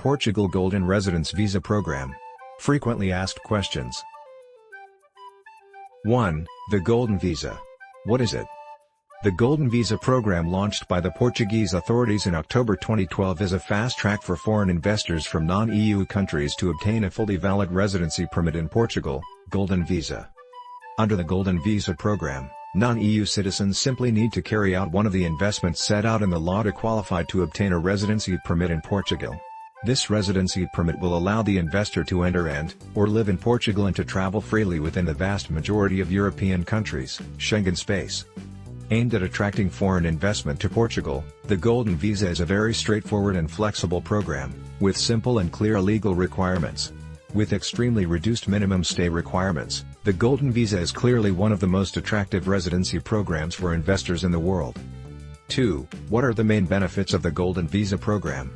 Portugal Golden Residence Visa Program. Frequently asked questions. 1. The Golden Visa. What is it? The Golden Visa program launched by the Portuguese authorities in October 2012 is a fast track for foreign investors from non-EU countries to obtain a fully valid residency permit in Portugal, Golden Visa. Under the Golden Visa program, non-EU citizens simply need to carry out one of the investments set out in the law to qualify to obtain a residency permit in Portugal. This residency permit will allow the investor to enter or live in Portugal and to travel freely within the vast majority of European countries, Schengen space. Aimed at attracting foreign investment to Portugal, the Golden Visa is a very straightforward and flexible program, with simple and clear legal requirements. With extremely reduced minimum stay requirements, the Golden Visa is clearly one of the most attractive residency programs for investors in the world. 2. What are the main benefits of the Golden Visa program?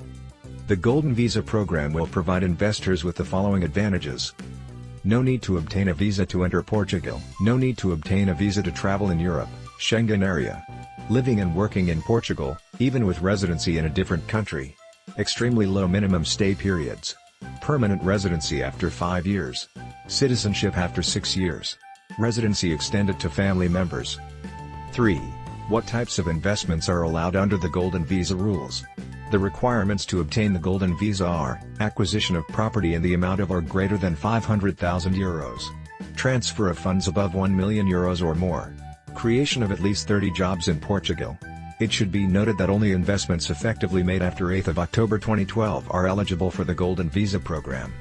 The Golden Visa program will provide investors with the following advantages. No need to obtain a visa to enter Portugal. No need to obtain a visa to travel in Europe, Schengen area. Living and working in Portugal, even with residency in a different country. Extremely low minimum stay periods. Permanent residency after 5 years. Citizenship after 6 years. Residency extended to family members. 3. What types of investments are allowed under the Golden Visa rules? The requirements to obtain the Golden Visa are, acquisition of property in the amount of or greater than €500,000. Transfer of funds above €1 million or more. Creation of at least 30 jobs in Portugal. It should be noted that only investments effectively made after 8 October 2012 are eligible for the Golden Visa program.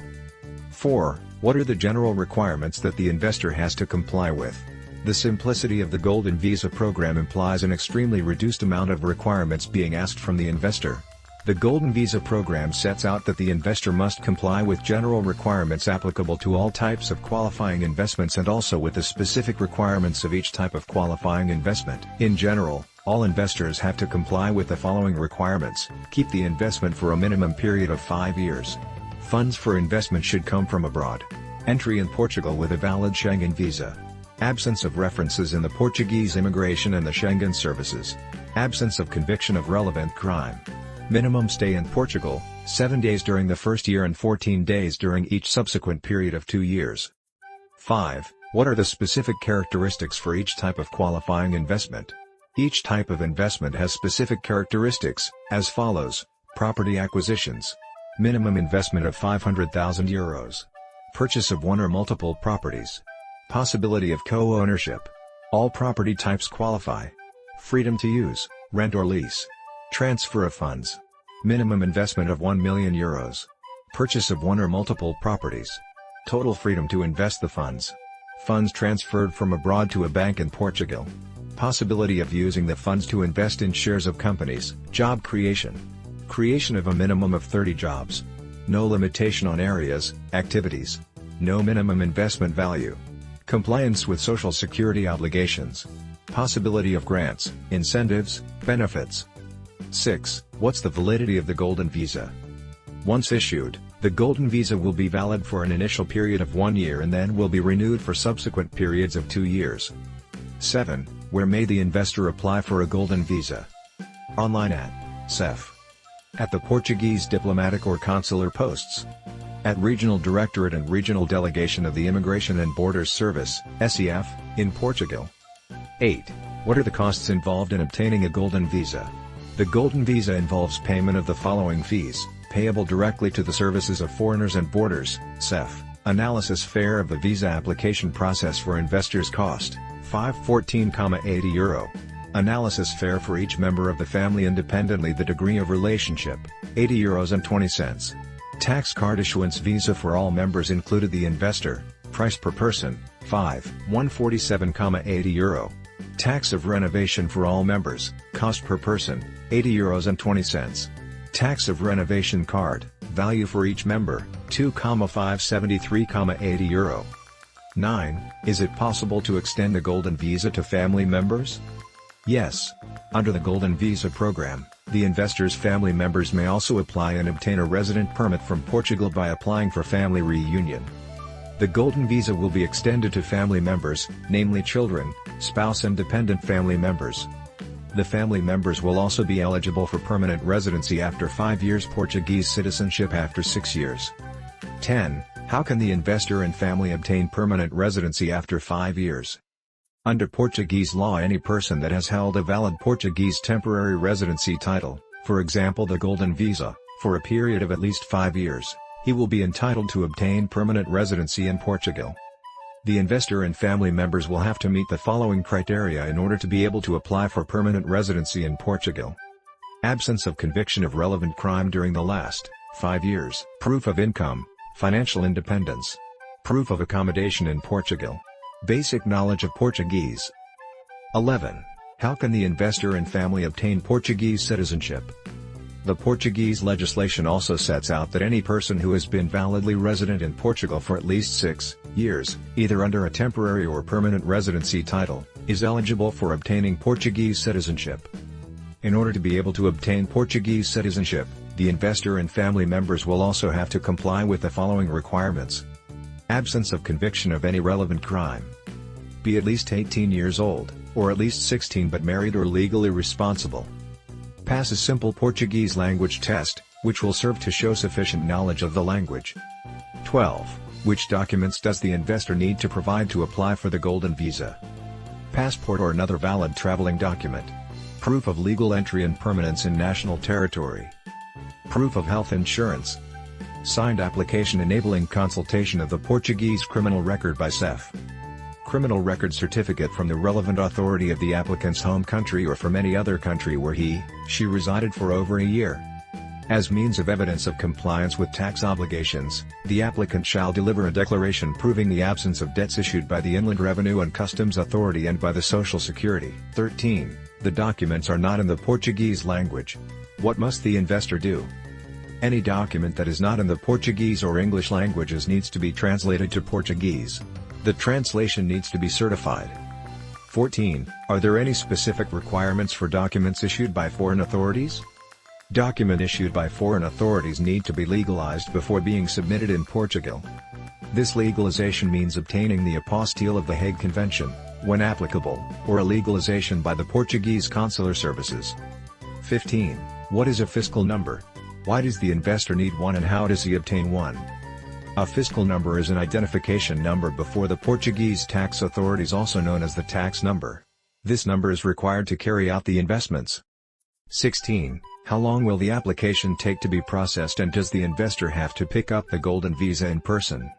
4. What are the general requirements that the investor has to comply with? The simplicity of the Golden Visa program implies an extremely reduced amount of requirements being asked from the investor. The Golden Visa program sets out that the investor must comply with general requirements applicable to all types of qualifying investments and also with the specific requirements of each type of qualifying investment. In general, all investors have to comply with the following requirements: keep the investment for a minimum period of 5 years. Funds for investment should come from abroad. Entry in Portugal with a valid Schengen visa. Absence of references in the Portuguese immigration and the Schengen services. Absence of conviction of relevant crime. Minimum stay in Portugal, 7 days during the first year and 14 days during each subsequent period of 2 years. 5. What are the specific characteristics for each type of qualifying investment? Each type of investment has specific characteristics, as follows: property acquisitions. Minimum investment of €500,000. Purchase of one or multiple properties. Possibility of co-ownership. All property types qualify. Freedom to use, rent or lease. Transfer of funds. Minimum investment of €1 million. Purchase of one or multiple properties. Total freedom to invest the funds. Funds transferred from abroad to a bank in Portugal. Possibility of using the funds to invest in shares of companies. Job creation. Creation of a minimum of 30 jobs. No limitation on areas, activities. No minimum investment value. Compliance with Social Security obligations. Possibility of grants, incentives, benefits. 6. What's the validity of the Golden Visa? Once issued, the Golden Visa will be valid for an initial period of 1 year and then will be renewed for subsequent periods of 2 years. 7. Where may the investor apply for a Golden Visa? Online at CEF. At the Portuguese diplomatic or consular posts. At Regional Directorate and Regional Delegation of the Immigration and Borders Service, SEF, in Portugal. 8. What are the costs involved in obtaining a Golden Visa? The Golden Visa involves payment of the following fees, payable directly to the Services of Foreigners and Borders, CEF. Analysis fare of the visa application process for investors cost, €514,80. Analysis fare for each member of the family independently the degree of relationship, €80.20. Tax card issuance visa for all members included the investor, price per person, €147,80. Tax of renovation for all members, cost per person, €80.20. Tax of renovation card, value for each member, €2,573,80. 9. Is it possible to extend a Golden Visa to family members? Yes. Under the Golden Visa program, the investor's family members may also apply and obtain a resident permit from Portugal by applying for family reunion. The Golden Visa will be extended to family members, namely children, spouse and dependent family members. The family members will also be eligible for permanent residency after 5 years, Portuguese citizenship after 6 years. 10. How can the investor and family obtain permanent residency after 5 years? Under Portuguese law, any person that has held a valid Portuguese temporary residency title, for example the Golden Visa, for a period of at least 5 years, he will be entitled to obtain permanent residency in Portugal. The investor and family members will have to meet the following criteria in order to be able to apply for permanent residency in Portugal. Absence of conviction of relevant crime during the last 5 years. Proof of income, financial independence. Proof of accommodation in Portugal. Basic knowledge of Portuguese. 11. How can the investor and family obtain Portuguese citizenship? The Portuguese legislation also sets out that any person who has been validly resident in Portugal for at least 6 years, either under a temporary or permanent residency title, is eligible for obtaining Portuguese citizenship. In order to be able to obtain Portuguese citizenship, the investor and family members will also have to comply with the following requirements. Absence of conviction of any relevant crime. Be at least 18 years old, or at least 16 but married or legally responsible. Pass a simple Portuguese language test, which will serve to show sufficient knowledge of the language. 12. Which documents does the investor need to provide to apply for the Golden Visa? Passport or another valid traveling document. Proof of legal entry and permanence in national territory. Proof of health insurance. Signed application enabling consultation of the Portuguese criminal record by CEF. Criminal record certificate from the relevant authority of the applicant's home country or from any other country where she resided for over a year. As means of evidence of compliance with tax obligations, the applicant shall deliver a declaration proving the absence of debts issued by the Inland Revenue and Customs Authority and by the Social Security. 13. The documents are not in the Portuguese language. What must the investor do? Any document that is not in the Portuguese or English languages needs to be translated to Portuguese. The translation needs to be certified. 14. Are there any specific requirements for documents issued by foreign authorities? Documents issued by foreign authorities need to be legalized before being submitted in Portugal. This legalization means obtaining the apostille of the Hague Convention, when applicable, or a legalization by the Portuguese consular services. 15. What is a fiscal number? Why does the investor need one and how does he obtain one? A fiscal number is an identification number before the Portuguese tax authorities, also known as the tax number. This number is required to carry out the investments. 16. How long will the application take to be processed and does the investor have to pick up the Golden Visa in person?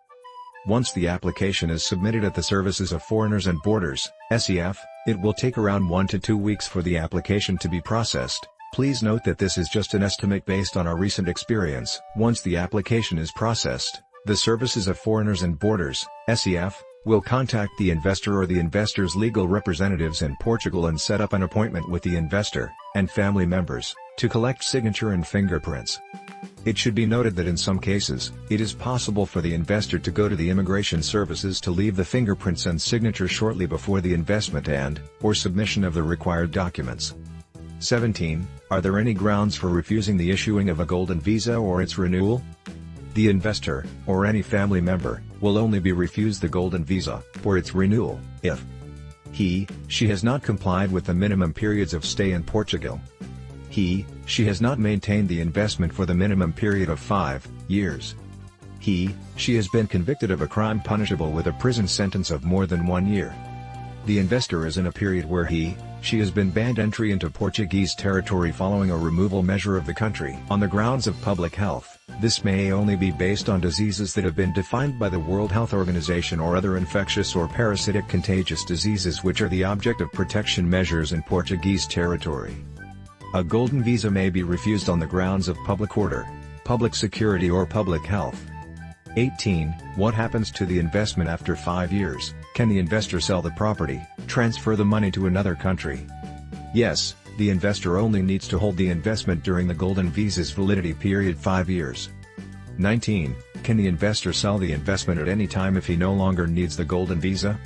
Once the application is submitted at the Services of Foreigners and Borders, SEF, it will take around 1 to 2 weeks for the application to be processed. Please note that this is just an estimate based on our recent experience. Once the application is processed, the Services of Foreigners and Borders, SEF, will contact the investor or the investor's legal representatives in Portugal and set up an appointment with the investor and family members to collect signature and fingerprints. It should be noted that in some cases, it is possible for the investor to go to the immigration services to leave the fingerprints and signature shortly before the investment and/or submission of the required documents. 17. Are there any grounds for refusing the issuing of a Golden Visa or its renewal? The investor, or any family member, will only be refused the Golden Visa, or its renewal, if he/she has not complied with the minimum periods of stay in Portugal. He/she has not maintained the investment for the minimum period of 5 years. He/she has been convicted of a crime punishable with a prison sentence of more than 1 year. The investor is in a period where he/she has been banned entry into Portuguese territory following a removal measure of the country on the grounds of public health. This may only be based on diseases that have been defined by the World Health Organization or other infectious or parasitic contagious diseases which are the object of protection measures in Portuguese territory. A Golden Visa may be refused on the grounds of public order, public security or public health. 18. What happens to the investment after 5 years? Can the investor sell the property, transfer the money to another country? Yes, the investor only needs to hold the investment during the Golden Visa's validity period 5 years. 19. Can the investor sell the investment at any time if he no longer needs the Golden Visa?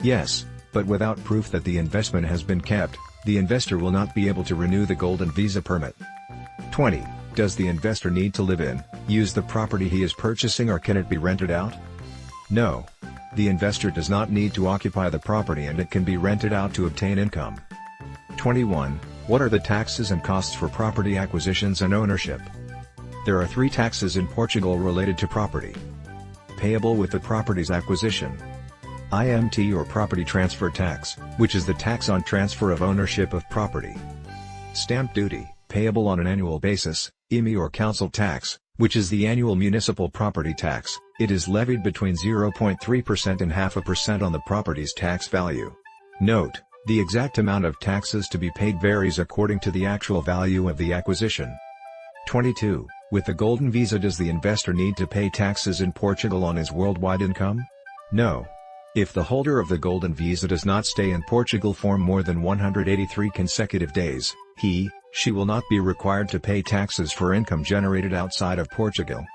Yes, but without proof that the investment has been kept, the investor will not be able to renew the Golden Visa permit. 20. Does the investor need to live in, use the property he is purchasing or can it be rented out? No. The investor does not need to occupy the property and it can be rented out to obtain income. 21. What are the taxes and costs for property acquisitions and ownership? There are 3 taxes in Portugal related to property. Payable with the property's acquisition. IMT or property transfer tax, which is the tax on transfer of ownership of property. Stamp duty, payable on an annual basis. IMI or council tax, which is the annual municipal property tax. It is levied between 0.3% and 0.5% on the property's tax value. Note: the exact amount of taxes to be paid varies according to the actual value of the acquisition. 22. With the Golden Visa, does the investor need to pay taxes in Portugal on his worldwide income? No. If the holder of the Golden Visa does not stay in Portugal for more than 183 consecutive days, he/she will not be required to pay taxes for income generated outside of Portugal.